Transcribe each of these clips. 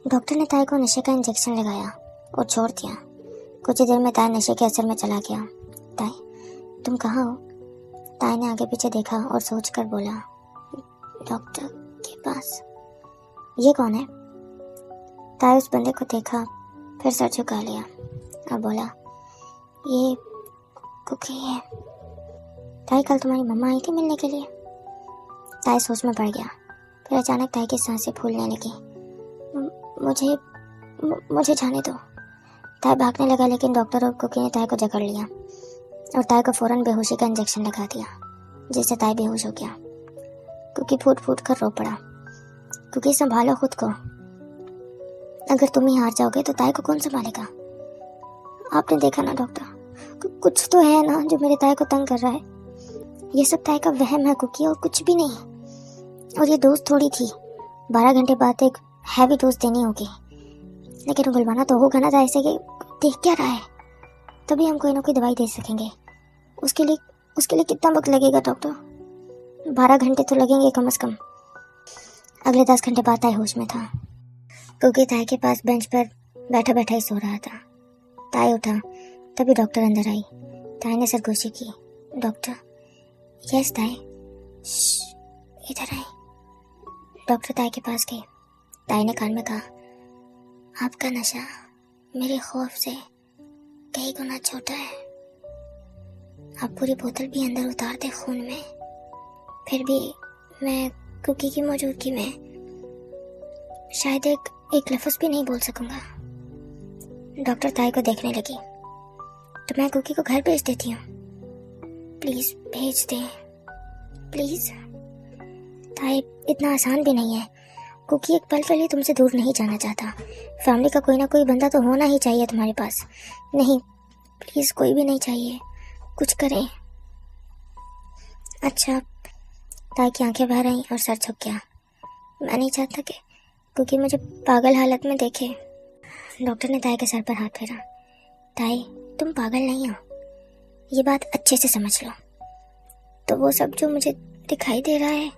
Doctor ने ताई को नशे का इंजेक्शन लगाया और छोड़ दिया। कुछ ही देर में ताई नशे के असर में चला गया। ताई, तुम कहाँ हो? ताई ने आगे पीछे देखा और सोचकर बोला, डॉक्टर के पास। ये कौन है? ताई उस बंदे को देखा, फिर सर झुका लिया और बोला, ये कुकी है। ताई, कल तुम्हारी मम्मा आई थी मिलने के लिए। ताई सोच में पड़ गया। फिर अचानक ताई की सांसें फूलने लगी। मुझे जाने दो। ताई भागने लगा, लेकिन डॉक्टर और कुकी ने ताई को जकड़ लिया और ताई को फौरन बेहोशी का इंजेक्शन लगा दिया, जिससे ताई बेहोश हो गया। कुकी फूट फूट कर रो पड़ा। कुकी, संभालो खुद को। अगर तुम ही हार जाओगे तो ताई को कौन संभालेगा? आपने देखा ना डॉक्टर, कुछ तो है ना जो मेरे ताई को तंग कर रहा है। ये सब ताई का वहम है कुकी, और कुछ भी नहीं। और ये डोज थोड़ी थी, 12 घंटे बाद एक हैवी डोज देनी होगी। लेकिन बुलवाना तो होगा ना ताई से कि देख क्या रहा है, तभी हम कोई ना कोई दवाई दे सकेंगे। उसके लिए कितना वक्त लगेगा डॉक्टर? 12 घंटे तो लगेंगे कम से कम। अगले 10 घंटे बाद ताई होश में था। कुकी ताई के पास बेंच पर बैठा बैठा ही सो रहा था। ताई उठा, तभी डॉक्टर अंदर आई। ताई ने सरगोशी की। डॉक्टर। यस ताई। इधर आई। डॉक्टर ताई के पास गई। ताई ने कान में कहा, आपका नशा मेरे खौफ से कई गुना छोटा है। आप पूरी बोतल भी अंदर उतार दे खून में, फिर भी मैं कुकी की मौजूदगी में शायद एक लफ्ज़ भी नहीं बोल सकूंगा। डॉक्टर ताई को देखने लगी। तो मैं कुकी को घर भेज देती हूँ। प्लीज भेज दे, प्लीज। ताई, इतना आसान भी नहीं है। कुकी एक पल के लिए तुमसे दूर नहीं जाना चाहता। फैमिली का कोई ना कोई बंदा तो होना ही चाहिए तुम्हारे पास। नहीं, प्लीज कोई भी नहीं चाहिए, कुछ करें। अच्छा। ताई की आंखें बाहर आईं और सर झुक गया। मैं नहीं चाहता कि कुकी मुझे पागल हालत में देखे। डॉक्टर ने ताई के सर पर हाथ फेरा। ताई, तुम पागल नहीं हो, ये बात अच्छे से समझ लो। तो वो सब जो मुझे दिखाई दे रहा है,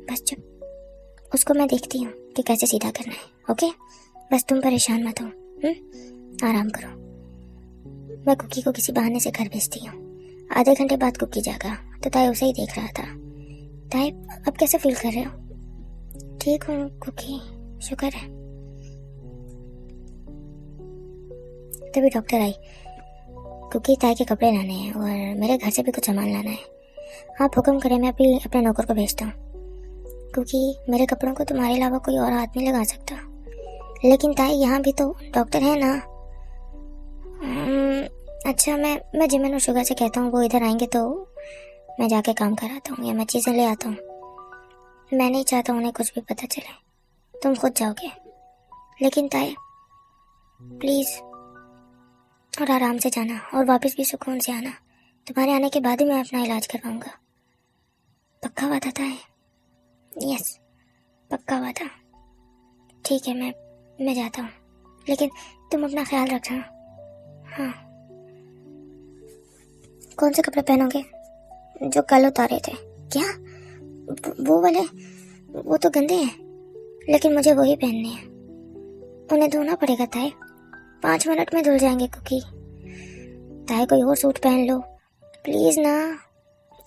बस चुप। उसको मैं देखती हूँ कि कैसे सीधा करना है। ओके, बस तुम परेशान मत हो। आराम करो। मैं कुकी को किसी बहाने से घर भेजती हूँ। आधे घंटे बाद कुकी जागा तो ताई उसे ही देख रहा था। ताई, अब कैसे फील कर रहे हो? ठीक हूँ कुकी, शुक्र है। तभी डॉक्टर आई। कुकी, ताई के कपड़े लाने हैं और मेरे घर से भी कुछ सामान लाना है। आप हुक्म करें, मैं अभी अपने नौकर को भेजता हूँ। क्योंकि मेरे कपड़ों को तुम्हारे अलावा कोई और हाथ नहीं लगा सकता। लेकिन ताई, यहाँ भी तो डॉक्टर है ना। अच्छा, मैं जिमिन और शुगर से कहता हूँ, वो इधर आएंगे तो मैं जाके काम कराता हूँ या मैं चीज़ें ले आता हूँ। मैं नहीं चाहता उन्हें कुछ भी पता चले। तुम खुद जाओगे। लेकिन ताई, प्लीज़, और आराम से जाना और वापस भी सुकून से आना। तुम्हारे आने के बाद ही मैं अपना इलाज करवाऊंगा। पक्का वादा ताई? यस, पक्का वादा। ठीक है, मैं जाता हूँ, लेकिन तुम अपना ख्याल रखना। हाँ। कौन से कपड़े पहनोगे? जो कल उतारे थे। क्या? वो वाले? वो तो गंदे हैं, लेकिन मुझे वही पहनने हैं। उन्हें धोना पड़ेगा ताई, 5 मिनट में धुल जाएंगे कुकी। ताई, कोई और सूट पहन लो प्लीज ना।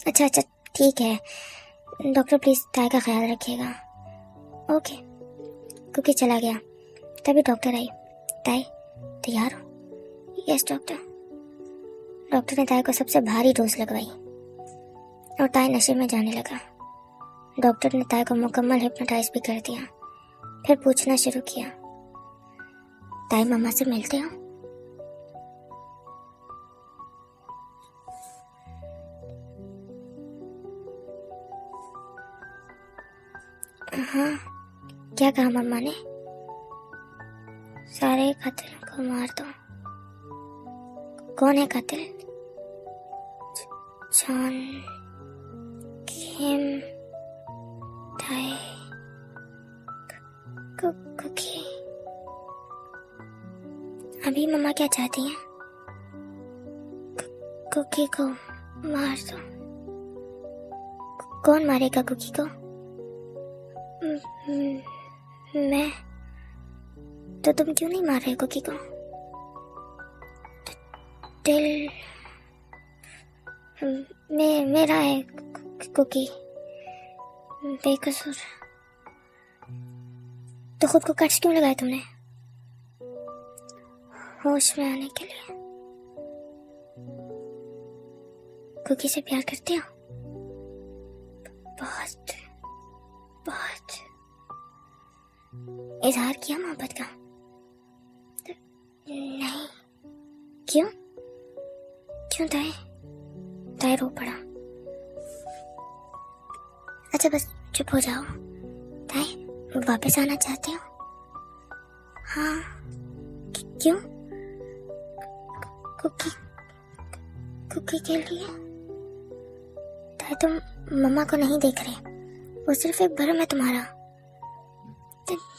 अच्छा, ठीक है डॉक्टर, प्लीज ताई का ख्याल रखिएगा। ओके। कुकी चला गया। तभी डॉक्टर आई। ताई, तैयार हो? Yes doctor. डॉक्टर ने ताई को सबसे भारी डोज लगवाई और ताई नशे में जाने लगा। डॉक्टर ने ताई को मुकम्मल हिप्नोटाइज भी कर दिया। फिर पूछना शुरू किया, ताई, मम्मा से मिलते हो? हाँ। क्या कहा मम्मा ने? सारे कातिलों को मार दो। कौन है कातिल? जॉन, किम, ताई, कुकी। अभी मम्मा क्या चाहती हैं? कुकी को मार दो। कौन मारेगा कुकी को? तो तुम क्यों नहीं मार रहे कुकी को? दिल मेरा है कुकी, बेकसूर। तो खुद को कट्स क्यों लगाए तुमने? होश में आने के लिए। कुकी से प्यार करते हो? बहुत बहुत। इजहार किया मोहब्बत का? नहीं। क्यों? क्यों ताए? ताए रो पड़ा। अच्छा बस चुप हो जाओ। ताए वापस आना चाहते हो? हाँ। क्यों? कुकी कुकी के लिए? ताए तुम मम्मा को नहीं देख रहे, वो सिर्फ एक भरम है तुम्हारा।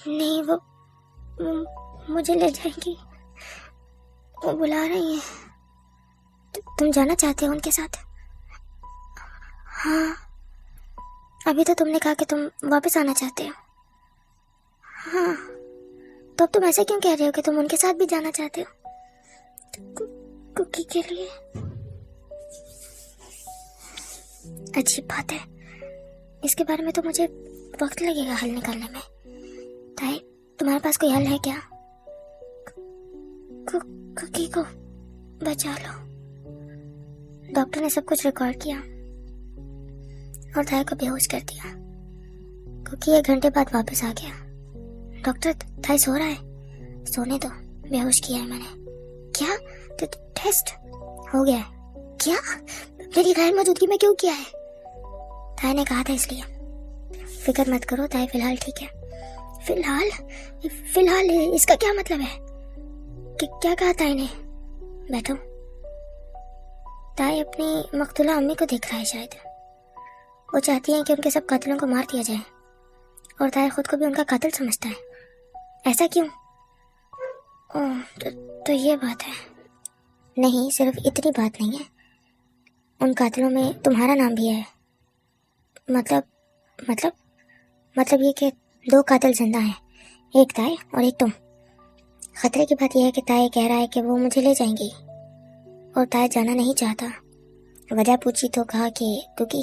नहीं, वो मुझे ले जाएंगी, वो बुला रही है। तुम जाना चाहते हो उनके साथ? हाँ। अभी तो तुमने कहा कि तुम वापस आना चाहते हो। हाँ, तो अब तुम ऐसे क्यों कह रहे हो कि तुम उनके साथ भी जाना चाहते हो? कुकी के लिए? अजीब बात है, इसके बारे में तो मुझे वक्त लगेगा हल निकालने में। ताए तुम्हारे पास कोई हल है क्या? कुकी को बचा लो। डॉक्टर ने सब कुछ रिकॉर्ड किया और ताए को बेहोश कर दिया। कुकी 1 घंटे बाद वापस आ गया। डॉक्टर ताए सो रहा है। सोने दो, बेहोश किया है मैंने। क्या? टेस्ट हो गया है? क्या? मेरी गैर मौजूदगी में क्यों किया है? ताए ने कहा था इसलिए। फिक्र मत करो ताए, फिलहाल ठीक है। फिलहाल इसका क्या मतलब है? क्या कहा ताए ने? बैठो। ताए अपनी मकतूला अम्मी को देख रहा है शायद। वो चाहती है कि उनके सब कातिलों को मार दिया जाए और ताए खुद को भी उनका कातिल समझता है। ऐसा क्यों? ओह, तो ये बात है। नहीं, सिर्फ इतनी बात नहीं है, उन कातिलों में तुम्हारा नाम भी है। मतलब ये कि 2 कातिल जिंदा हैं, एक ताए और एक तुम। खतरे की बात यह है कि ताए कह रहा है कि वो मुझे ले जाएंगी और ताए जाना नहीं चाहता। वजह पूछी तो कहा कि क्योंकि,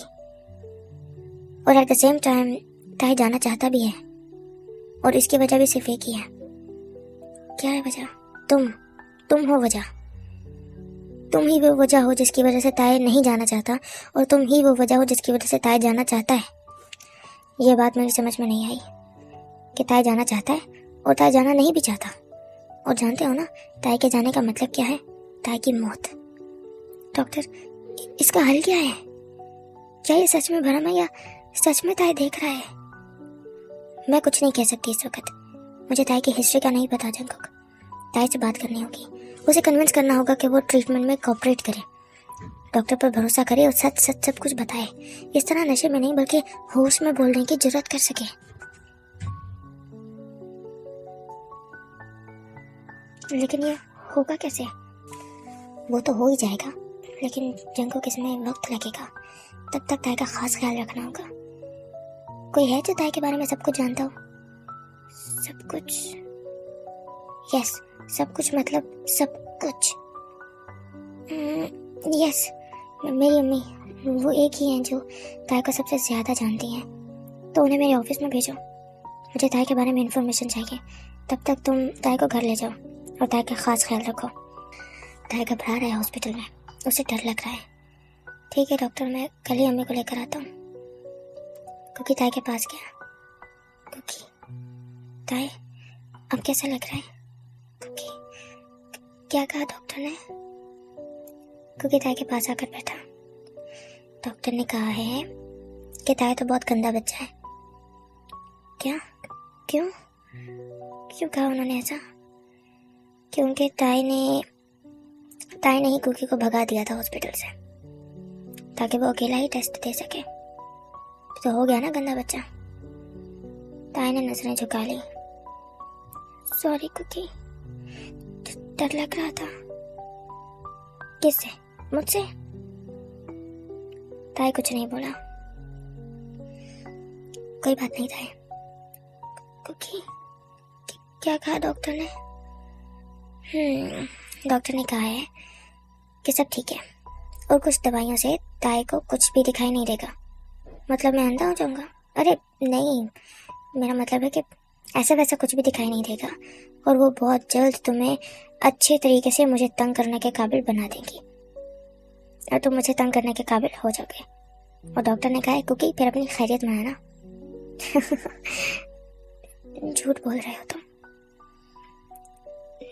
और एट द सेम टाइम ताए जाना चाहता भी है और इसकी वजह भी सिर्फ एक ही है। क्या है वजह? तुम हो वजह। तुम ही वो वजह हो जिसकी वजह से ताए नहीं जाना चाहता और तुम ही वो वजह हो जिसकी वजह से ताए जाना चाहता है। ये बात मेरी समझ में नहीं आई कि ताए जाना चाहता है और ताए जाना नहीं भी चाहता। और जानते हो ना ताए के जाने का मतलब क्या है? ताए की मौत। डॉक्टर, इसका हल क्या है? क्या ये सच में भरम है या सच में ताए देख रहा है? मैं कुछ नहीं कह सकती इस वक्त। मुझे ताए की हिस्ट्री का नहीं पता जंकुक। ताए से बात करनी होगी, उसे कन्विंस करना होगा कि वो ट्रीटमेंट में कोऑपरेट करे, डॉक्टर पर भरोसा करे और सच सब कुछ बताए। इस तरह नशे में नहीं बल्कि होश में बोलने की जरूरत कर सके। लेकिन ये होगा कैसे? वो तो हो ही जाएगा, लेकिन जंकुक इसमें वक्त लगेगा। तब तक ताए का खास ख्याल रखना होगा। कोई है जो ताए के बारे में सब कुछ जानता हो? सब कुछ? यस, सब कुछ मतलब सब कुछ। यस, मेरी अम्मी, वो एक ही हैं जो ताए को सबसे ज्यादा जानती हैं। तो उन्हें मेरे ऑफिस में भेजो, मुझे ताए के बारे में इंफॉर्मेशन चाहिए। तब तक तुम ताए को घर ले जाओ और ताए का खास ख्याल रखो। ताए घबरा रहा है हॉस्पिटल में, उसे डर लग रहा है। ठीक है डॉक्टर, मैं कल ही अम्मी को लेकर आता हूँ। कुकी ताए के पास गया। कुकी, ताए अब कैसा लग रहा है? कुकी, क्या कहा डॉक्टर ने? कुकी ताए के पास आकर बैठा। डॉक्टर ने कहा है कि ताए तो बहुत गंदा बच्चा है। क्या? क्यों कहा उन्होंने ऐसा? क्योंकि ताए ने ही कुकी को भगा दिया था हॉस्पिटल से ताकि वो अकेला ही टेस्ट दे सके। तो हो गया ना गंदा बच्चा। ताए ने नजरें झुका ली। सॉरी कुकी, डर लग रहा था। किससे? मुझसे? ताए कुछ नहीं बोला। कोई बात नहीं ताए। कुकी, क्या कहा डॉक्टर ने? डॉक्टर ने कहा है कि सब ठीक है और कुछ दवाइयों से ताई को कुछ भी दिखाई नहीं देगा। मतलब मैं अंधा हो जाऊंगा? अरे नहीं, मेरा मतलब है कि ऐसा वैसा कुछ भी दिखाई नहीं देगा और वो बहुत जल्द तुम्हें अच्छे तरीके से मुझे तंग करने के काबिल बना देंगी और तुम मुझे तंग करने के काबिल हो जाओगे। और डॉक्टर ने कहा है क्योंकि फिर अपनी खैरियत मनाना। झूठ बोल रहे हो तुम।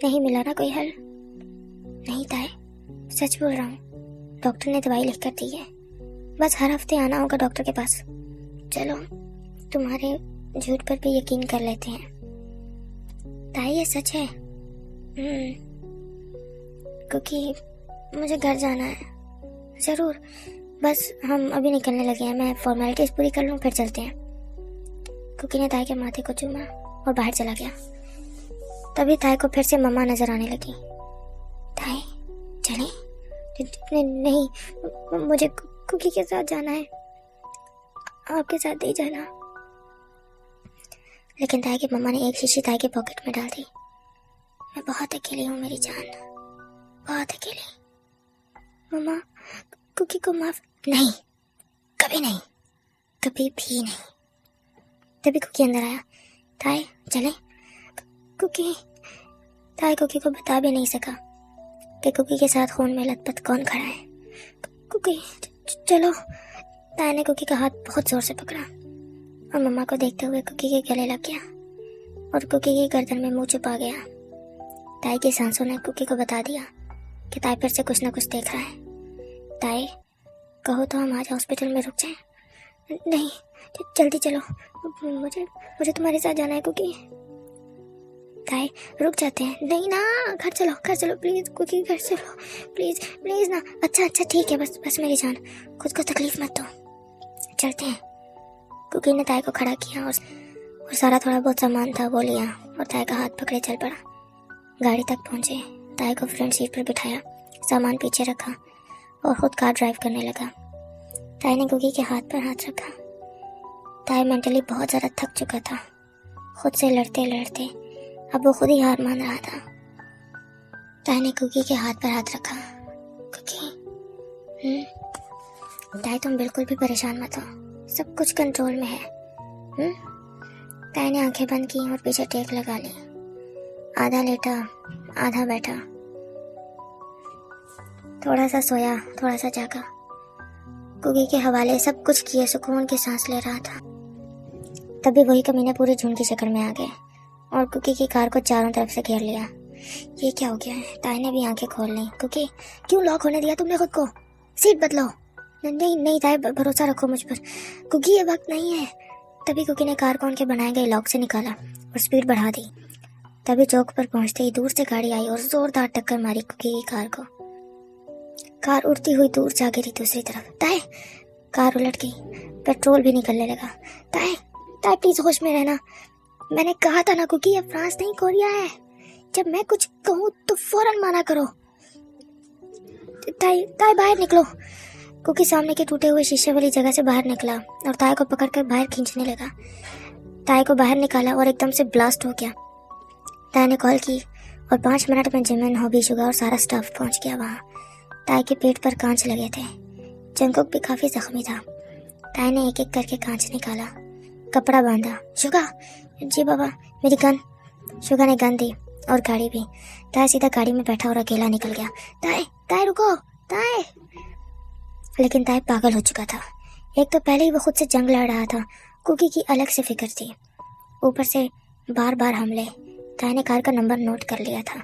नहीं मिला ना कोई हल? नहीं ताई, सच बोल रहा हूँ। डॉक्टर ने दवाई लिख कर दी है, बस हर हफ्ते आना होगा डॉक्टर के पास। चलो तुम्हारे झूठ पर भी यकीन कर लेते हैं। ताई ये सच है। क्योंकि मुझे घर जाना है। जरूर, बस हम अभी निकलने लगे हैं। मैं फॉर्मेलिटीज पूरी कर लूँ फिर चलते हैं। कुकी ने ताई के माथे को चूमा और बाहर चला गया। तभी ताई को फिर से मम्मा नजर आने लगी। ताई चले? नहीं, मुझे कुकी के साथ जाना है। आपके साथ नहीं जाना। लेकिन ताई की मम्मा ने एक शीशी ताई के पॉकेट में डाल दी। मैं बहुत अकेली हूँ मेरी जान, बहुत अकेली। मम्मा कुकी को माफ नहीं, कभी नहीं, कभी भी नहीं। तभी कुकी अंदर आया। ताई चले? कुकी ताई कुकी को बता भी नहीं सका कि कुकी के साथ खून में लथपथ कौन खड़ा है। कुकी चलो। ताई ने कुकी का हाथ बहुत जोर से पकड़ा और मम्मा को देखते हुए कुकी के गले लग गया और कुकी की गर्दन में मुंह छुपा गया। ताई की सांसों ने कुकी को बता दिया कि ताई फिर से कुछ न कुछ देख रहा है। ताई कहो तो हम आज हॉस्पिटल में रुक जाएं। नहीं, जल्दी चलो, मुझे तुम्हारे साथ जाना है कुकी। ताई रुक जाते हैं। नहीं ना, घर चलो प्लीज कुकी, घर चलो प्लीज ना। अच्छा ठीक है, बस मेरी जान, खुद को तकलीफ मत दो, चलते हैं। कुकी ने ताई को खड़ा किया और सारा थोड़ा बहुत सामान था वो लिया और ताई का हाथ पकड़े चल पड़ा। गाड़ी तक पहुंचे, ताई को फ्रंट सीट पर बिठाया, सामान पीछे रखा और खुद कार ड्राइव करने लगा। ताई ने कुकी के हाथ पर हाथ रखा। ताई मेंटली बहुत ज़्यादा थक चुका था। खुद से लड़ते लड़ते अब वो खुद ही हार मान रहा था। ताई ने कुकी के हाथ पर हाथ रखा। कुकी ताई तुम बिल्कुल भी परेशान मत हो, सब कुछ कंट्रोल में है। ताई ने आंखें बंद की और पीछे टेक लगा ली। आधा लेटा आधा बैठा, थोड़ा सा सोया थोड़ा सा जागा। कुकी के हवाले सब कुछ किए सुकून की सांस ले रहा था। तभी वही कमीने पूरे झुंड की शक्ल में आ गए और कुकी की कार को चारों तरफ से घेर लिया। ये क्या हो गया है? ताई ने भी आंखें खोल ली। कुकी क्यों लॉक होने दिया तुमने खुद को? सीट बदलो। नहीं ताई, भरोसा रखो मुझ पर। कुकी ये वक्त नहीं है। तभी कुकी ने कार को उनके बनाए गए लॉक से निकाला और स्पीड बढ़ा दी। तभी चौक पर पहुंचते ही दूर से गाड़ी आई और जोरदार टक्कर मारी कुकी की कार को। कार उड़ती हुई दूर जा गिरी दूसरी तरफ। ताई कार उलट गई, पेट्रोल भी निकलने लगा। ताई प्लीज होश में रहना। मैंने कहा था ना कुकी, ये फ्रांस नहीं कोरिया है। जब मैं कुछ कहूँ तो फौरन माना करो। ताई बाहर निकलो। कुकी सामने के टूटे हुए शीशे वाली जगह से बाहर निकला और ताई को पकड़कर बाहर खींचने लगा। ताई को बाहर निकाला और एकदम से ब्लास्ट हो गया। ताई ने कॉल की और 5 मिनट में जिमिन, हॉबी, शुगर और सारा स्टाफ पहुंच गया वहाँ। ताई के पेट पर कांच लगे थे। जंकुक भी काफी जख्मी था। ताई ने एक एक करके कांच निकाला, कपड़ा बांधा। शुगा जी बाबा, मेरी गन। शुगा ने गन दी और गाड़ी भी। ताई सीधा गाड़ी में बैठा और अकेला निकल गया। ताई रुको ताई। लेकिन ताई पागल हो चुका था। एक तो पहले ही वो खुद से जंग लड़ रहा था, कुकी की अलग से फिक्र थी, ऊपर से बार बार हमले। ताई ने कार का नंबर नोट कर लिया था।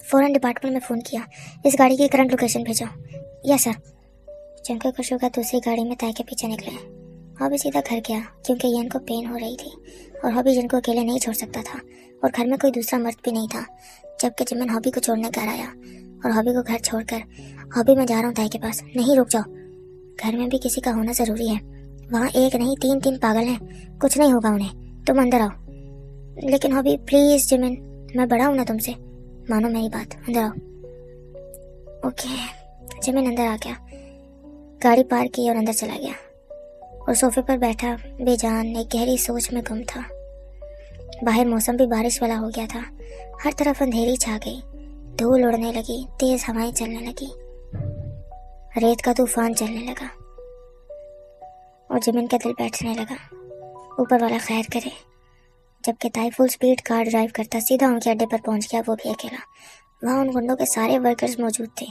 फौरन डिपार्टमेंट में फ़ोन किया, इस गाड़ी की करंट लोकेशन भेजो। Yes sir. जंकुक और शुगा दूसरी गाड़ी में ताई के पीछे निकले। हॉबी सीधा घर गया क्योंकि यन को पेन हो रही थी और हॉबी जिनको अकेले नहीं छोड़ सकता था और घर में कोई दूसरा मर्द भी नहीं था। जबकि जिमिन हॉबी को छोड़ने घर आया और हॉबी को घर छोड़कर, हॉबी मैं जा रहा हूँ ताई के पास। नहीं रुक जाओ, घर में भी किसी का होना जरूरी है। वहाँ एक नहीं 3 पागल हैं, कुछ नहीं होगा उन्हें, तुम अंदर आओ। लेकिन हॉबी प्लीज जिमिन, मैं बड़ा हूँ ना तुमसे, मानो मेरी बात, अंदर आओ। ओके। जिमिन अंदर आ गया, गाड़ी पार की और अंदर चला गया और सोफे पर बैठा बेजान एक गहरी सोच में गुम था। बाहर मौसम भी बारिश वाला हो गया था। हर तरफ अंधेरी छा गई, धूल उड़ने लगी, तेज हवाएं चलने लगी, रेत का तूफान चलने लगा और जमीन का दिल बैठने लगा। ऊपर वाला खैर करे। जबकि ताई फुल स्पीड कार ड्राइव करता सीधा उनके अड्डे पर पहुंच गया, वो भी अकेला। वहां उन गुंडों के सारे वर्कर्स मौजूद थे।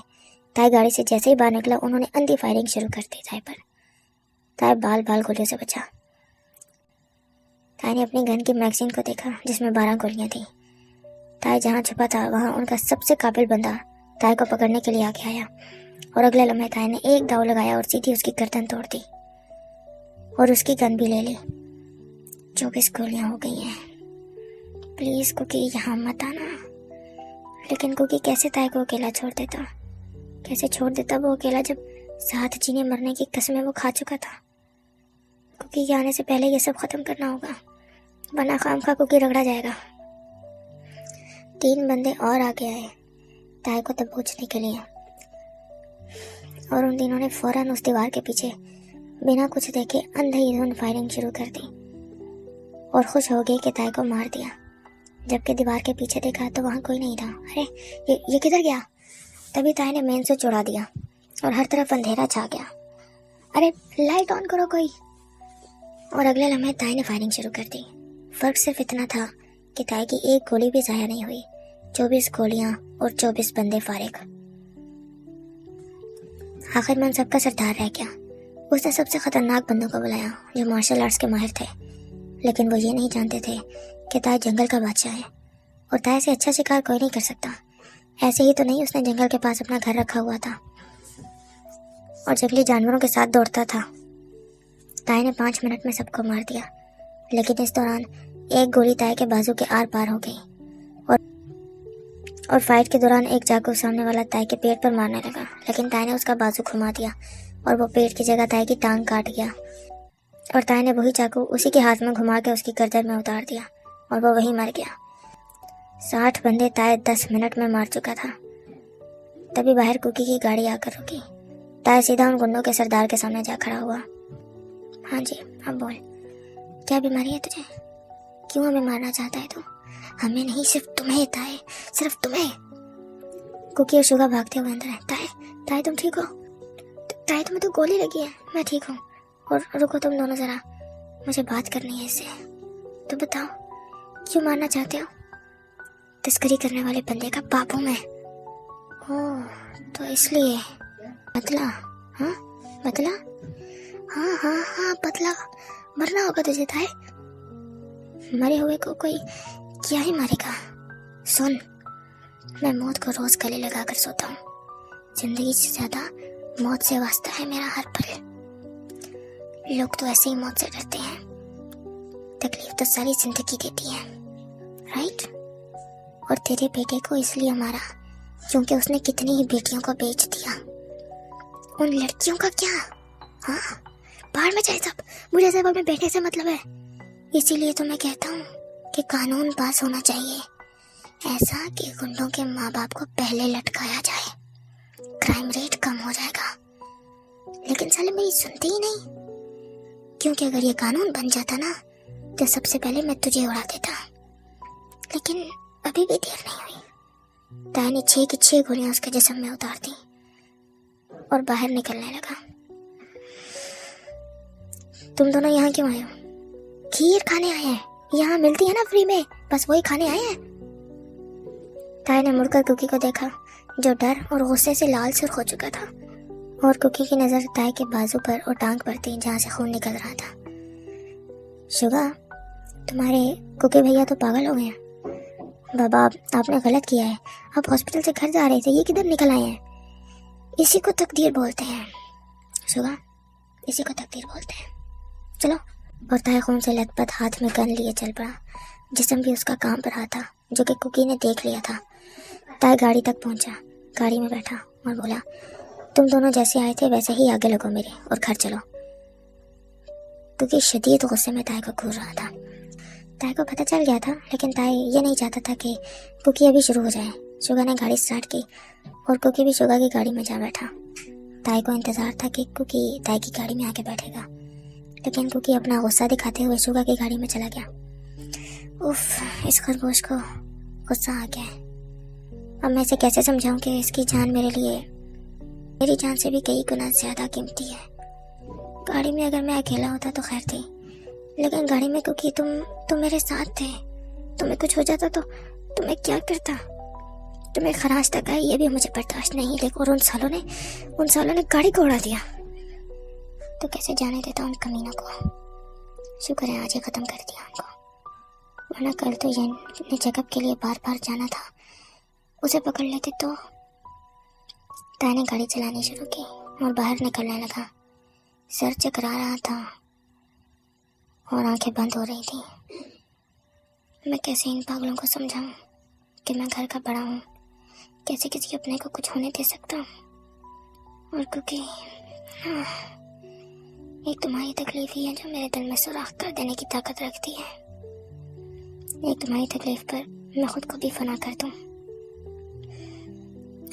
ताई गाड़ी से जैसे ही बाहर निकला, उन्होंने अंधी फायरिंग शुरू कर दी ताई पर। ताई बाल बाल गोलियों से बचा। ताई ने अपनी गन की मैगजीन को देखा जिसमें 12 गोलियां थी। ताई जहां छुपा था वहां उनका सबसे काबिल बंदा ताई को पकड़ने के लिए आगे आया और अगले लम्हे ताई ने एक दाव लगाया और सीधी उसकी गर्दन तोड़ दी और उसकी गन भी ले ली। 24 गोलियां हो गई हैं। प्लीज कुकी यहाँ मत आना। लेकिन कुकी कैसे ताई को अकेला छोड़ देता? कैसे छोड़ देता वो अकेला, जब साथ जीने मरने की कसमें वो खा चुका था? कुकी के आने से पहले ये सब खत्म करना होगा, वरना खामखा कुकी रगड़ा जाएगा। 3 बंदे और आगे आए ताई को दबोचने के लिए और उन तीनों ने फौरन उस दीवार के पीछे बिना कुछ देखे अंधाधुंध फायरिंग शुरू कर दी और खुश हो गए कि ताई को मार दिया। जबकि दीवार के पीछे देखा तो वहां कोई नहीं था। अरे ये किधर गया? तभी ताई ने मेन स्विच उड़ा दिया और हर तरफ अंधेरा छा गया। अरे लाइट ऑन करो कोई। और अगले लम्हे ताई ने फायरिंग शुरू कर दी। फर्क सिर्फ इतना था कि ताई की एक गोली भी जाया नहीं हुई। 24 गोलियां और 24 बंदे फारिग। आखिर में उन सबका सरदार रह गया। उसने सबसे खतरनाक बंदों को बुलाया जो मार्शल आर्ट्स के माहिर थे। लेकिन वो ये नहीं जानते थे कि ताई जंगल का बादशाह है और ताई से अच्छा शिकार कोई नहीं कर सकता। ऐसे ही तो नहीं उसने जंगल के पास अपना घर रखा हुआ था और जंगली जानवरों के साथ दौड़ता था। ताई ने 5 मिनट में सबको मार दिया। लेकिन इस दौरान एक गोली ताई के बाजू के आर पार हो गई और फाइट के दौरान एक चाकू सामने वाला ताई के पेट पर मारने लगा। लेकिन ताई ने उसका बाजू घुमा दिया और वो पेट की जगह ताई की टांग काट गया और ताई ने वही चाकू उसी के हाथ में घुमा के उसकी गर्दन में उतार दिया और वो वहीं मर गया। 60 बंदे ताई 10 मिनट में मार चुका था। तभी बाहर कुकी की गाड़ी आकर रुकी। ताई सीधा उन गुंडों के सरदार के सामने जा खड़ा हुआ। हाँ जी, अब बोल, क्या बीमारी है तुझे? क्यों हमें मारना चाहता है तू? हमें नहीं, सिर्फ तुम्हें ताई, सिर्फ तुम्हें। कुकी और शुगा भागते हुए अंदर है। ताई तुम ठीक हो? ताई तुम्हें तो गोली लगी है। मैं ठीक हूँ। और रुको तुम दोनों जरा, मुझे बात करनी है इससे। तो बताओ क्यों मारना चाहते हो? तस्करी करने वाले बंदे का बाप हूँ मैं। ओह, तो इसलिए बदला? हाँ बदला? हाँ बदला। मरना होगा तुझे ताई। मरे हुए को कोई क्या ही मारेगा? सुन, मैं मौत को रोज गले लगाकर सोता हूँ। जिंदगी से ज्यादा मौत से वास्ता है मेरा हर पल। लोग तो ऐसे ही मौत से डरते हैं। तकलीफ तो सारी जिंदगी देती है, राइट? और तेरे बेटे को इसलिए मारा क्योंकि उसने कितनी ही बेटियों को बेच दिया। उन लड़कियों का क्या? हाँ, बाहर में जाए सब, मुझे सब अपने बेटे से मतलब है। इसीलिए तो मैं कहता हूँ कि कानून पास होना चाहिए ऐसा कि गुंडों के माँ बाप को पहले लटकाया जाए, क्राइम रेट कम हो जाएगा। लेकिन साले मेरी सुनते ही नहीं, क्योंकि अगर ये कानून बन जाता ना तो सबसे पहले मैं तुझे उड़ा देता। लेकिन अभी भी देर नहीं हुई। ताई ने 6 की 6 गोलियां उसके जिस्म में उतार दी और बाहर निकलने लगा। तुम दोनों यहाँ क्यों आए हो? खीर खाने आए हैं। यहाँ मिलती है ना फ्री में, बस वही खाने आए हैं। ताई ने मुड़कर कुकी को देखा जो डर और गुस्से से लाल सुर्ख हो चुका था और कुकी की नजर ताई के बाजू पर और टांग पर थी जहाँ से खून निकल रहा था। शुगा, तुम्हारे कुकी भैया तो पागल हो गए हैं। बाबा, आपने गलत किया है। आप हॉस्पिटल से घर जा रहे थे, ये किधर निकल आए हैं? इसी को तकदीर बोलते हैं शुगा, इसी को तकदीर बोलते हैं। चलो। और ताई खून से लथपथ हाथ में गन लिए चल पड़ा। जिस्म भी उसका काम पर रहा था जो कि कुकी ने देख लिया था। ताई गाड़ी तक पहुंचा, गाड़ी में बैठा और बोला, तुम दोनों जैसे आए थे वैसे ही आगे लगो मेरे और घर चलो। क्योंकि शदीद गुस्से में ताई को घूर रहा था। ताई को पता चल गया था, लेकिन ताई ये नहीं चाहता था कि कुकी अभी शुरू हो जाए। शुगा ने गाड़ी स्टार्ट की और कुकी भी शुगा की गाड़ी में जा बैठा। ताई को इंतजार था कि कुकी ताई की गाड़ी में आके बैठेगा, लेकिन कुकी अपना गुस्सा दिखाते हुए शुगा की गाड़ी में चला गया उफ, इस खरगोश को गुस्सा आ गया है। अब मैं इसे कैसे समझाऊं कि इसकी जान मेरे लिए मेरी जान से भी कई गुना ज्यादा कीमती है। गाड़ी में अगर मैं अकेला होता तो खैर थी, लेकिन गाड़ी में क्योंकि तुम मेरे साथ थे, तुम्हें कुछ हो जाता तो तुम्हें क्या करता? तुम्हें खराश तक है, ये भी मुझे बर्दाश्त नहीं। लेकिन और उन सालों ने गाड़ी को उड़ा दिया, तो कैसे जाने देता उन कमीनों को। शुक्र है आज ही खत्म कर दिया उनको, वरना कल तो ये चेकअप के लिए बार बार जाना था। उसे पकड़ लेते तो। ताई ने गाड़ी चलानी शुरू की और बाहर निकलने लगा। सर चकरा रहा था और आंखें बंद हो रही थी। मैं कैसे इन पागलों को समझाऊं कि मैं घर का बड़ा हूँ, कैसे किसी अपने को कुछ होने दे सकता हूँ। और क्योंकि एक तुम्हारी तकलीफ ही है जो मेरे दिल में सुराख कर देने की ताकत रखती है। एक तुम्हारी तकलीफ पर मैं खुद को भी फना कर दूं,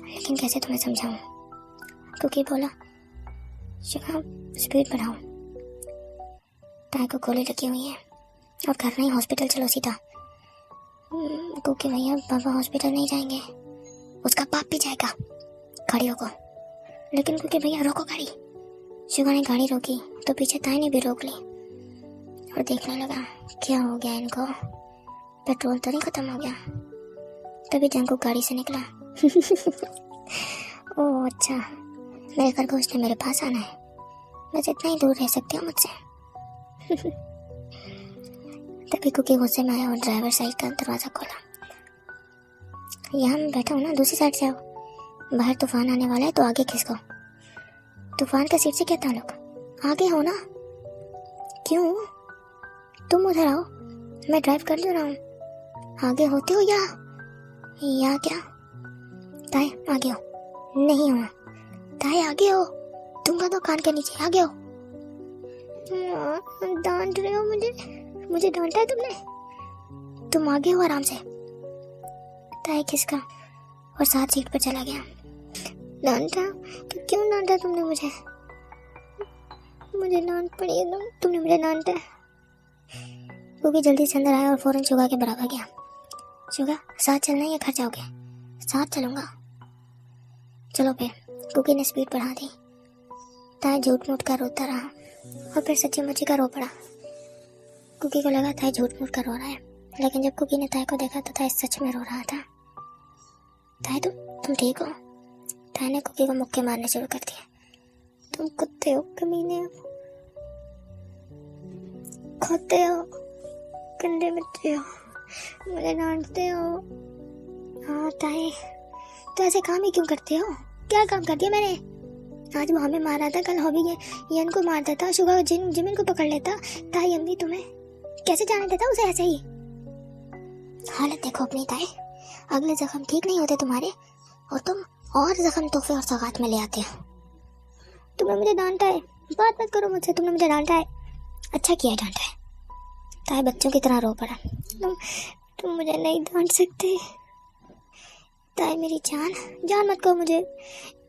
लेकिन कैसे तुम्हें समझाऊं? क्योंकि बोला शिखा स्पीड बढ़ाओ, ताई को गोली लगी हुई है और घर नहीं हॉस्पिटल चलो सीधा। क्योंकि भैया बाबा हॉस्पिटल नहीं जाएंगे, उसका बाप भी जाएगा गाड़ियों को। लेकिन क्योंकि भैया रोको गाड़ी। शिवा ने गाड़ी रोकी तो पीछे ताई ने भी रोक ली और देखने लगा क्या हो गया इनको, पेट्रोल तो नहीं खत्म हो गया। तभी जंकू गाड़ी से निकला। ओह अच्छा, मेरे खरगोश ने मेरे पास आना है, मैं जितना ही दूर रह सकती हूँ मुझसे। तभी कुकी गुस्से में आया और ड्राइवर साइड का दरवाजा खोला। यहाँ मैं बैठा हूँ ना, दूसरी साइड से आओ। बाहर तूफान आने वाला है तो आगे खिसको। तूफान का सीट से क्या ताल्लुक? आगे हो ना। क्यों? तुम उधर आओ, मैं ड्राइव कर ले रहा हूँ। आगे होते हो या क्या? ताई आगे हो। नहीं हो ताई, आगे हो। दूंगा तो कान के नीचे, आगे हो। डांट रहे हो मुझे डांटा है तुमने? तुम आगे हो आराम से। ताई खिसका और साथ सीट पर चला गया। डांटा? क्यों डांटा तुमने मुझे? मुझे डांट पड़ी है, तुमने मुझे डांटा। वो भी जल्दी से अंदर आया और फौरन शुगा के बराबर गया। शुगा साथ चलना या घर जाओगे? साथ चलूंगा। चलो फिर। कुकी ने स्पीड बढ़ा दी। ताई झूठ मूठ कर रोता रहा और फिर सच्ची मुच्ची का रो पड़ा। कुकी को लगा ताई झूठ मूठ कर रो रहा है, लेकिन जब कुकी ने ताई को देखा तो ताई सच में रो रहा था। ताई तुम ठीक हो? ताई ने कुकी को मुक्के मारने शुरू कर दिया। तुम कुत्ते हो, कमीने हो, खोते हो, गंदे बच्चे हो, मुझे डांटते हो। हाँ ताई, तो ऐसे काम ही क्यों करते हो? क्या काम कर दिया मैंने? आज वो हमें मारा था, कल हॉबी ये इनको मार देता, सुबह जिमिन को पकड़ लेता। ताई अम्मी तुम्हें कैसे जाने देता उसे ऐसे ही? हालत देखो अपनी ताई, अगले जख्म ठीक नहीं होते तुम्हारे और तुम और जख्म तोहफे और सौगात में ले आते हो। तुमने मुझे डांटा है, बात मत करो मुझसे। तुमने मुझे डांटा है, अच्छा किया है डांटा है। ताई बच्चों की तरह रो पड़ा। तुम मुझे नहीं डांट सकते। ताई मेरी जान मत कहो मुझे,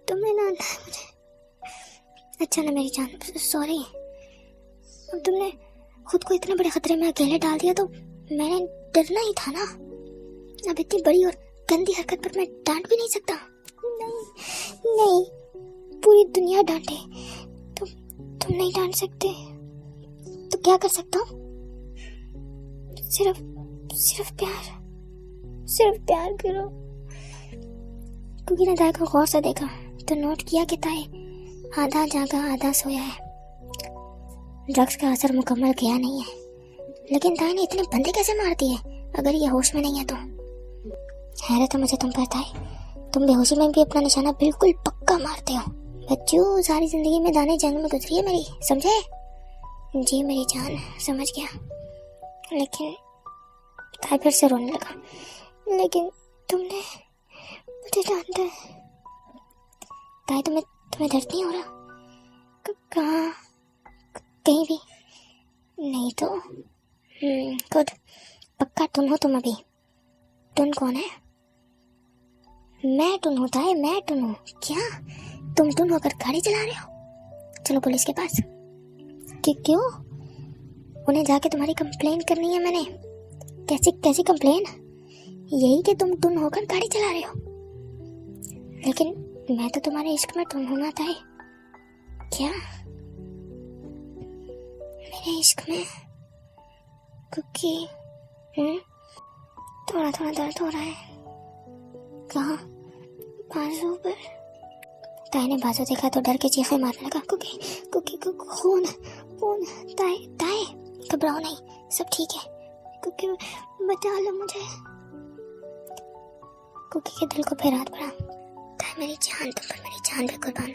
तुमने डांटा है मुझे। अच्छा ना मेरी जान, सॉरी। अब तुमने खुद को इतने बड़े खतरे में अकेले डाल दिया तो मैंने डरना ही था ना। अब इतनी बड़ी और गंदी हरकत पर मैं डांट भी नहीं सकता। नहीं, पूरी दुनिया डांटे, तुम नहीं डांट सकते। तो क्या कर सकता हूँ? सिर्फ प्यार करो। कुकी ने ताई को गौर से देखा तो नोट किया कि ताई आधा जागा आधा सोया है। ड्रग्स का असर मुकम्मल गया नहीं है, लेकिन ताई ने इतने बंदे कैसे मार दिए अगर ये होश में नहीं है तो? हैरत है मुझे तुम पर ताई, तुम बेहोशी में भी अपना निशाना बिल्कुल पक्का मारते हो। बच्चों, सारी जिंदगी में दाने जंग में गुजरी है मेरी, समझे? जी मेरी जान, समझ गया। लेकिन ताई फिर से रोने लगा। लेकिन तुमने मुझे डांटा है। ताई तुम्हें दर्द नहीं हो रहा? कहाँ? कहीं भी नहीं तो? गुड, पक्का टुन हो तुम अभी? टुन कौन है? मैं टुन होता है, मैं टुन हूँ क्या? तुम टुन होकर गाड़ी चला रहे हो? चलो पुलिस के पास। क्यों? उन्हें जाके तुम्हारी कंप्लेंट करनी है मैंने। कैसी कैसी कंप्लेन? यही कि तुम टुन होकर गाड़ी चला रहे हो। लेकिन मैं तो तुम्हारे इश्क में टुन होना था। क्या? मेरे इश्क में कुकी? थोड़ा थोड़ा दर्द हो रहा है। कहाँ? बाजू पर। ताई ने बाजू देखा तो डर के चीखें मारने लगा। कुकी कुकी खून खून। ताई ताई घबराओ नहीं, सब ठीक है। कुकी बचा लो मुझे। कुकी के दिल को फिर हाथ पड़ा। ताई मेरी जान, तुम पर मेरी जान पे कुर्बान।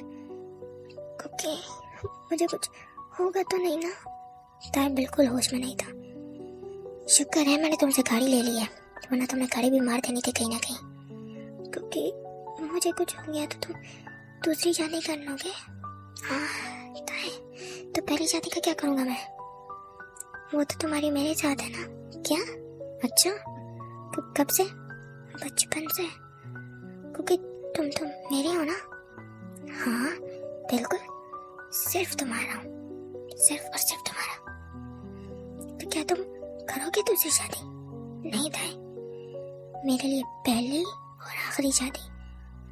कुकी मुझे कुछ होगा तो नहीं ना? ताई बिल्कुल होश में नहीं था। शुक्र है मैंने तुमसे गाड़ी ले ली है, वरना तुमने गाड़ी भी मार देनी थी कहीं ना कहीं। क्योंकि मुझे कुछ हो गया तो तुम दूसरी शादी कर लोगे? हाँ ताई, तो पहली शादी का क्या करूँगा मैं? वो तो तुम्हारी मेरे साथ है ना? क्या? अच्छा, कब से? बचपन से। क्योंकि तुम मेरे हो ना? हाँ बिल्कुल, सिर्फ तुम्हारा हूँ, सिर्फ और सिर्फ तुम्हारा। तो क्या तुम करोगे दूसरी शादी? नहीं ताई, मेरे लिए पहली और आखिरी शादी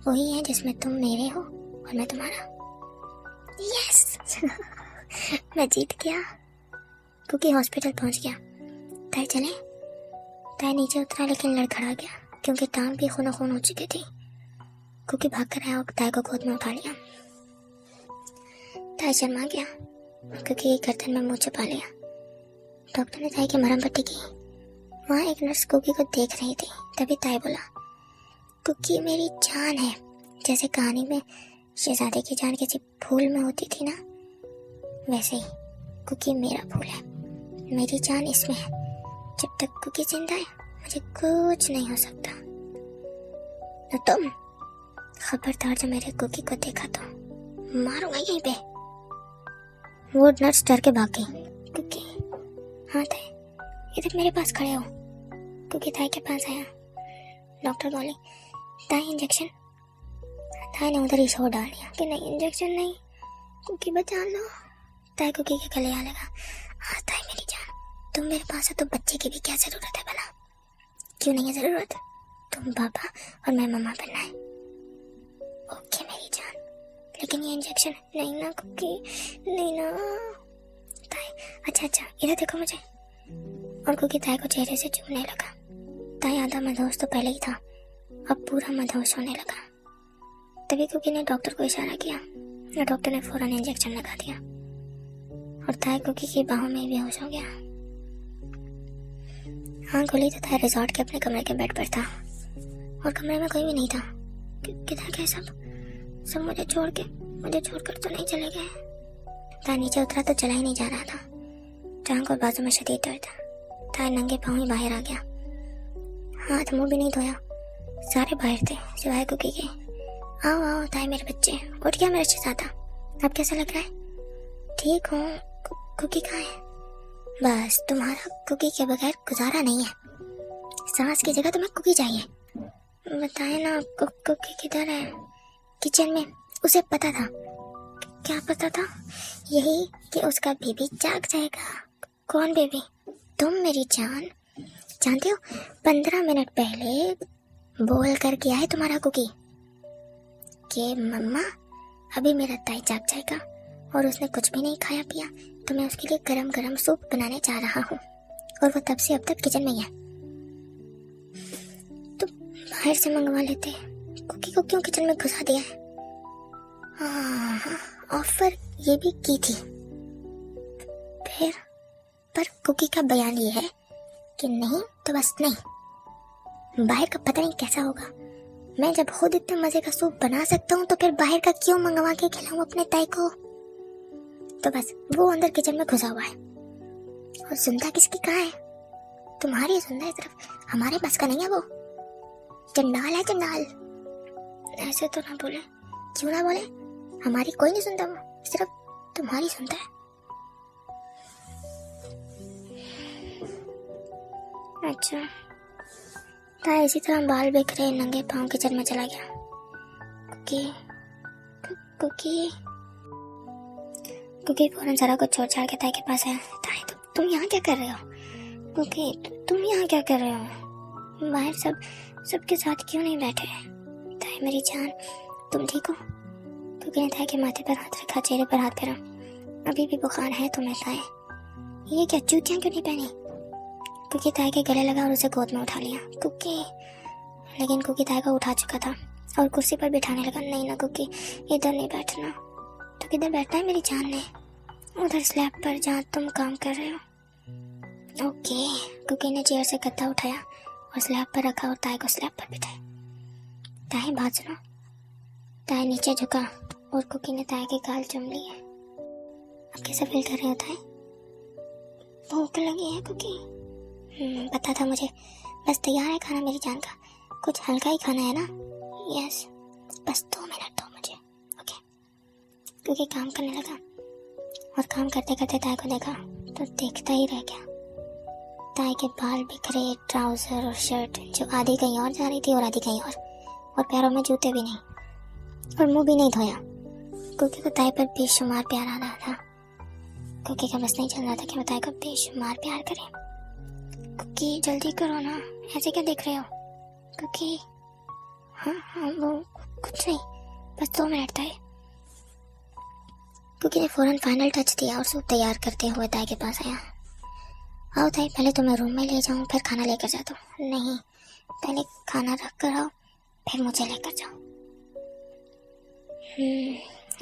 वही है जिसमें तुम मेरे हो और मैं तुम्हारा। यस मैं जीत गया। क्योंकि हॉस्पिटल पहुंच गया। ताई चले? ताई नीचे उतरा लेकिन लड़खड़ा गया क्योंकि टांग भी खून खून हो चुकी थी। क्योंकि भाग कर आया और ताई को गोद में उठा लिया। ताई शर्मा गया क्योंकि गर्दन में मुंह छुपा लिया। डॉक्टर ने ताई की मरहम पट्टी की। वहाँ एक नर्स कुकी को देख रही थी। तभी ताई बोला, कुकी मेरी जान है। जैसे कहानी में शहजादे की जान किसी फूल में होती थी ना, वैसे ही कुकी मेरा फूल है। मेरी जान इसमें है। जब तक कुकी जिंदा है मुझे कुछ नहीं हो सकता। न तुम। खबरदार जो मेरे कुकी को देखा तो मारूंगा यहीं पे। वो नर्स डर के भाग गई। कुकी, हाँ ताई, इधर मेरे पास खड़े हो। कुकी ताई के पास आया। डॉक्टर बोले, ताई इंजेक्शन। ताई ने उधर ही शोर डाल दिया कि नहीं इंजेक्शन नहीं, कुकी बचा लो। ताई कुकी के गले आ लगा। हाँ ताई मेरी जान, तुम मेरे पास हो तो बच्चे की भी क्या जरूरत है भला? क्यों नहीं है जरूरत? तुम पापा और मैं मम्मा बनना है। ओके मेरी जान, लेकिन ये इंजेक्शन नहीं ना कुकी, नहीं ना। ताई अच्छा इधर देखो मुझे। और कुकी ताई को चेहरे से चूमने लगा। ताई आधा मदहोश तो पहले ही था, अब पूरा मदहोश होने लगा। तभी कुकी ने डॉक्टर को इशारा किया और डॉक्टर ने फौरन इंजेक्शन लगा दिया और ताई कुकी की बाहों में बेहोश हो गया। हाँ खुली तो ताई रिजॉर्ट के अपने कमरे के बेड पर था और कमरे में कोई भी नहीं था। किधर गए सब मुझे छोड़कर तो नहीं चले गए। ताई नीचे उतरा तो चला ही नहीं जा रहा था। टांग और बाजू में शदीद दर्द था। ताई नंगे पाँव ही बाहर आ गया। हाथ मुंह भी नहीं धोया, सारे बाहर थे सिवाय कुकी के। आओ आओ ताई मेरे बच्चे, उठ गया मेरा शहजादा। अब कैसा लग रहा है? ठीक हूँ। कुकी कहाँ है? बस तुम्हारा कुकी के बगैर गुजारा नहीं है। सांस की जगह तुम्हें कुकी चाहिए। बताए ना कुकी किधर है? किचन में। उसे पता था। क्या पता था? यही कि उसका बेबी जाग जाएगा। कौन बेबी? तुम मेरी जान। जानते हो 15 मिनट पहले बोल कर गया है तुम्हारा कुकी कि मम्मा अभी मेरा ताई जाग जाएगा और उसने कुछ भी नहीं खाया पिया तो मैं उसके लिए गरम गरम सूप बनाने जा रहा हूँ। और वो तब से अब तक किचन में ही है। तो बाहर से मंगवा लेते। कुकी को क्यों किचन में घुसा दिया है? हाँ, ऑफर ये भी की थी फिर, पर कुकी का बयान ये है कि नहीं तो बस नहीं। बाहर का पता नहीं कैसा होगा। मैं जब खुद इतने मजे का सूप बना सकता हूँ तो फिर बाहर का क्यों मंगवा के खिलाऊं अपने ताई को? तो बस वो अंदर किचन में घुसा हुआ है। और सुनता किसकी कहाँ है? तुम्हारी सुनता है सिर्फ, हमारे बस का नहीं है वो। चंडाल है चंडाल। ऐसे तो ना बोले। क्यों ना बोले? हमारी कोई नहीं सुनता, वो सिर्फ तुम्हारी सुनता है। अच्छा, ताई इसी तरह बाल बिखरे नंगे पाँव किचन में चला गया। कुकी फौरन सारा कुछ छोड़ छाड़ के ताई के पास आया। ताई तुम यहाँ क्या कर रहे हो? कुकी तुम यहाँ क्या कर रहे हो? बाहर सबके साथ क्यों नहीं बैठे? ताई मेरी जान, तुम ठीक हो? कुकी ने ताई के माथे पर हाथ रखा, चेहरे पर हाथ फेरा। अभी भी बुखार है तुम्हें ताई? ये क्या जूतियाँ क्यों नहीं पहनी? कुकी ताई के गले लगा और उसे गोद में उठा लिया। कुकी, लेकिन कुकी ताई को उठा चुका था और कुर्सी पर बिठाने लगा। नहीं ना कुकी, इधर नहीं बैठना। तो किधर बैठना है मेरी जान ने? उधर स्लैब पर जहाँ तुम काम कर रहे हो। ओके। कुकी ने चेयर से गद्दा उठाया और स्लैब पर रखा और ताई को स्लैब पर बिठाया। ताई बात सुनो। ताई नीचे झुका और कुकी ने ताई के गाल चूम लिए। अब कैसे फील कर रहे हो ताई? भूख लगी है कुकी? पता था मुझे। बस तैयार है खाना मेरी जान का? कुछ हल्का ही खाना है ना? यस, बस 2 मिनट दो मुझे। ओके। कुकी काम करने लगा और काम करते करते ताई को देखा तो देखता ही रह गया। ताई के बाल बिखरे, ट्राउजर और शर्ट जो आधी कहीं और जा रही थी और आधी कहीं और पैरों में जूते भी नहीं और मुंह भी नहीं धोया। कुकी को ताई पर बेशुमार प्यार आ रहा था। कुकी का बस नहीं चल रहा था कि वो ताई को बेशुमार प्यार करे। कुकी जल्दी करो ना, ऐसे क्या देख रहे हो? कुकी, हाँ वो कुछ नहीं, बस 2 मिनट ताई। कुकी ने फौरन फाइनल टच दिया और सूप तैयार करते हुए ताई के पास आया। आओ ताई, पहले तुम्हें रूम में ले जाऊं फिर खाना लेकर जाता हूँ। नहीं, पहले खाना रख कर आओ फिर मुझे लेकर जाओ।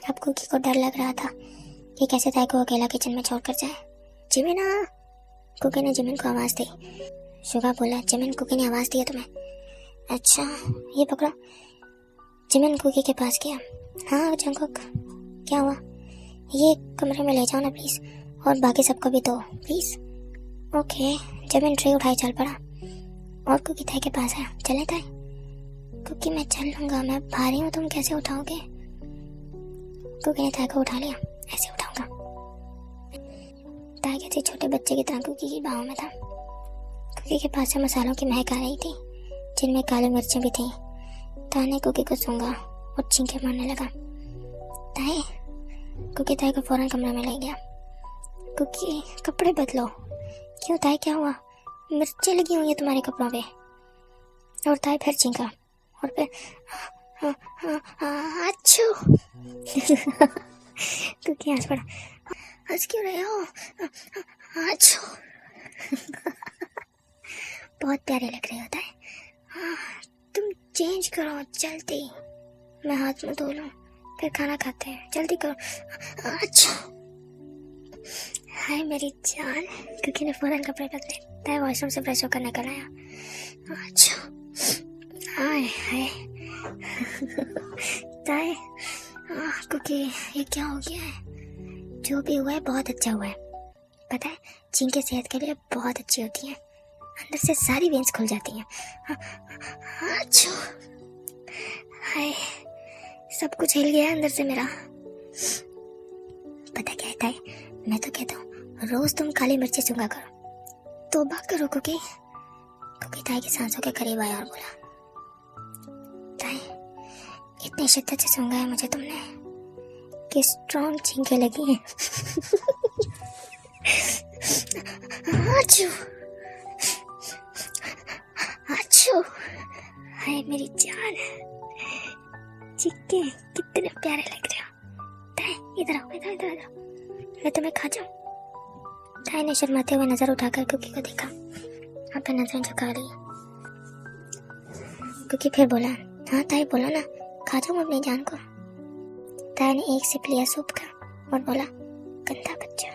अब कुकी को डर लग रहा था कि कैसे ताई को अकेला किचन में छोड़कर जाए। जिमिना, कुकी ने जिमिन को आवाज दी। शुगा बोला, जिमिन कुकी ने आवाज दी है तुम्हें? अच्छा, ये पकड़ो। जिमिन कुकी के पास गया। हाँ जंगकुक, क्या हुआ? ये कमरे में ले जाओ ना प्लीज, और बाकी सबको भी दो प्लीज। ओके। जिमिन ट्रे उठाई चल पड़ा और कुकी ताई के पास आया। चले ताई? कुकी मैं चल लूंगा, मैं भारी हूँ, तुम कैसे उठाओगे? कुकी ने ताई को उठा लिया। ऐसे उठाऊंगा। ताई किसी छोटे बच्चे की तरह कुकी की बाहों में था। कुकी के पास से मसालों की महक आ रही थी जिनमें काली मिर्चें भी थी। ताई ने कुकी को सूंघा और चींके मारने लगा। ताई, कुकी ताई को फौरन कमरे में ले गया। कुकी कपड़े बदलो। क्यों ताई, क्या हुआ? मिर्चें लगी हुई है तुम्हारे कपड़ों पे। और ताई फिर चींका और फिर अच्छू। कुकी हंस पड़ा। हंस क्यों रहे हो? अच्छू। बहुत प्यारे लग रहे हो ताई। तुम चेंज करो जल्दी, मैं हाथ मुंह धो लूं फिर खाना खाते हैं। जल्दी करो। अच्छा। हाय मेरी जान। कुकी ने फौरन कपड़े बदले। ताई वॉशरूम से फ्रेश होकर निकल आया। अच्छा, हाय हाय। ताई, कुकी ये क्या हो गया है? जो भी हुआ है बहुत अच्छा हुआ है। पता है, चींके सेहत के लिए बहुत अच्छी होती हैं, अंदर से सारी वेंस खुल जाती हैं। अच्छा, हाय, सब कुछ हिल गया अंदर से मेरा। पता क्या है ताई, मैं तो कहता हूँ रोज तुम काली मिर्ची सूंघा करो। तौबा करो कुकी। कुकी ताई की सांसों के करीब आया और बोला, ताई इतनी शिद्दत से सूंघा है मुझे तुमने कि स्ट्रॉन्ग छींके लगी हैं। आचू, आचू, हाय मेरी जान। चिक्के कितने प्यारे लग रहे हो। ताई इधर आओ, इधर इधर इधर, मैं तुम्हें खा जाऊं। ताई ने शर्माते हुए नजर उठाकर कुकी को देखा, अपने नजरें झुका ली। कुकी फिर बोला, हाँ ताई बोला ना, खा जाऊं अपनी जान को। ताई ने एक सिप लिया सूप का और बोला, गंदा बच्चा।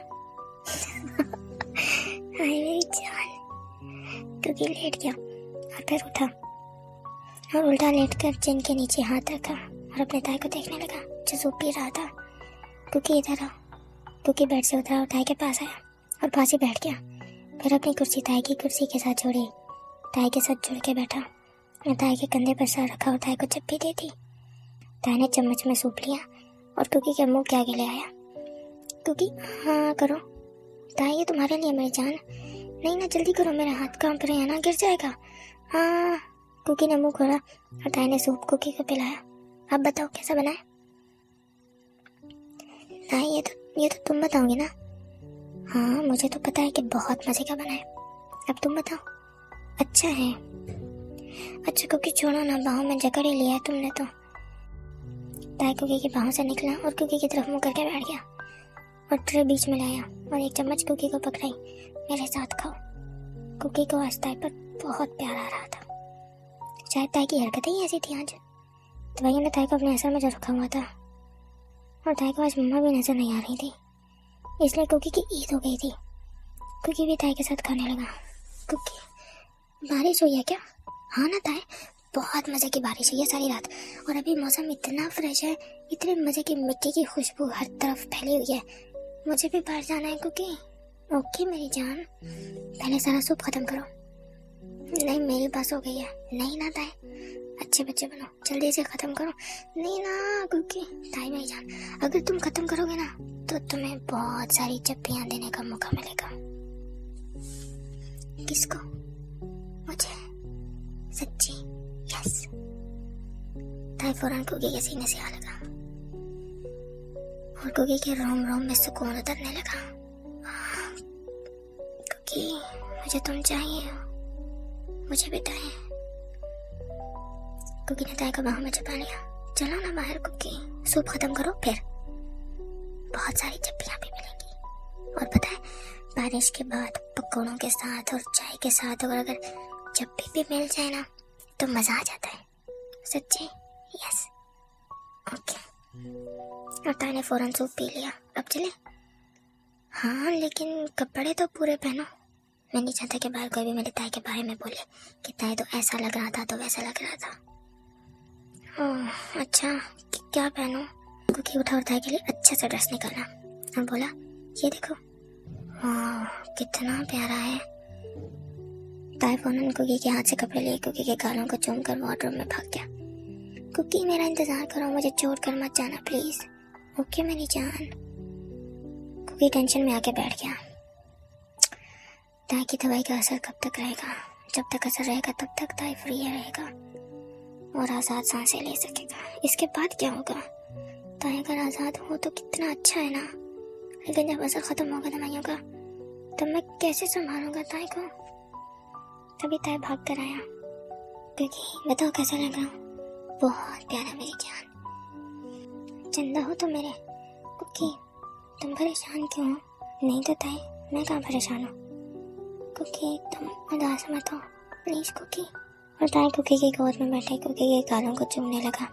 हाय मेरी जान। कुकी लेट गया और फिर उठा और उल्टा लेटकर चिन के नीचे हाथ रखा और अपने ताई को देखने लगा जो सूप पी रहा था। कुकी इधर आओ। कुकी बेड से उतरा और ताई के पास आया और पास ही बैठ गया। फिर अपनी कुर्सी ताई की कुर्सी के साथ जोड़ी, ताई के साथ जुड़ के बैठा और ताई के कंधे पर सर रखा और ताई को चप्पी दी थी। ताई ने चम्मच में सूप लिया और कुकी के मुंह के आगे ले आया। कुकी हाँ करो। ताई ये तुम्हारे लिए मेरी जान। नहीं ना, जल्दी करो, मेरे हाथ कांप रहे हैं ना, गिर जाएगा। हाँ। कुकी ने मुंह खोला और ताई ने सूप कुकी को पिलाया। अब बताओ कैसा बना है? ताई ये तो तुम बताओगे ना। हाँ मुझे तो पता है कि बहुत मजे का बना है। अब तुम बताओ अच्छा है। अच्छा कुकी छोड़ो ना, बाहों में जकड़ ही लिया है तुमने तो। ताई कुकी की बाहों से निकला और कुकी की तरफ मुंह करके बैठ गया और ट्रे बीच में लाया और एक चम्मच कुकी को पकड़ाई। मेरे साथ खाओ। कुकी को आज ताई पर बहुत प्यार आ रहा था। शायद ताई की हरकतें ही ऐसी थी आज। दवाइयों ने ताई को अपने असर में जो रखा हुआ था और ताई को आज मम्मा भी नजर नहीं आ रही थी, इसलिए कुकी की ईद हो गई थी। कुकी भी ताई के साथ खाने लगा। कुकी बारिश हुई है क्या? हाँ ना ताई, बहुत मजे की बारिश हुई है सारी रात और अभी मौसम इतना फ्रेश है, इतने मजे की मिट्टी की खुशबू हर तरफ फैली हुई है। मुझे भी बाहर जाना है कुकी। ओके मेरी जान, पहले सारा सूप खत्म करो। नहीं मेरी बस हो गई है। नहीं ना ताई, अच्छे बच्चे बनो, जल्दी से खत्म करो। नहीं ना कुकी। ताई मेरी जान, अगर तुम खत्म करोगे ना तो तुम्हें बहुत सारी चप्पियां देने का मौका मिलेगा। किसको? मुझे? सच्ची? यस। ताई फौरन कुकी के सीने से आ लगा और कुकी के रोम रोम में सुकून उतरने लगा। कुकी मुझे तुम चाहिए हो, मुझे भी ताई। कुकी ने ताई को बाहों में छुपा लिया। चलो ना बाहर कुकी, सूप खत्म करो फिर बहुत सारी चप्पियां भी मिलेंगी। और पता है बारिश के बाद पकौड़ों के साथ और चाय के साथ और अगर चप्पी भी मिल जाए ना तो मजा आ जाता है। सच्ची? यस। ओके। और ताई ने फौरन सूप पी लिया। अब चले? हाँ लेकिन कपड़े तो पूरे पहनो। मैं नहीं चाहता कि बाहर कोई भी मेरी ताई के बारे में बोले कि ताई तो ऐसा लग रहा था तो वैसा लग रहा था। ओह अच्छा, क्या पहनूं? कुकी उठा और ताई के लिए अच्छा सा ड्रेस निकाला और बोला ये देखो। वाह कितना प्यारा है। ताई फौरन कुकी के हाथ से कपड़े लिए कुकी के गालों को चूमकर वार्डरोब में भाग गया। कुकी मेरा इंतजार करो, मुझे छोड़कर मत जाना प्लीज। ओके मेरी जान। कुकी टेंशन में आके बैठ गया। ताई की दवाई का असर कब तक रहेगा? जब तक असर रहेगा तब तक ताई फ्री रहेगा और आज़ाद सांसें ले सकेगा। इसके बाद क्या होगा? ताई अगर आज़ाद हो तो कितना अच्छा है ना, लेकिन जब असर खत्म होगा दवाइयों का तब मैं कैसे संभालूंगा ताई को? तभी ताई भाग कर आया। क्योंकि बताओ कैसा लग रहा हूँ? बहुत प्यारा मेरी जान। चंदा हो तो मेरे। कुकी तुम परेशान क्यों हो? नहीं तो ताई मैं कहाँ परेशान हूँ। कुकी तुम उदास मत हो प्लीज कुकी। और ताई कुकी की गोद में बैठे कुकी के गालों को चूमने लगा।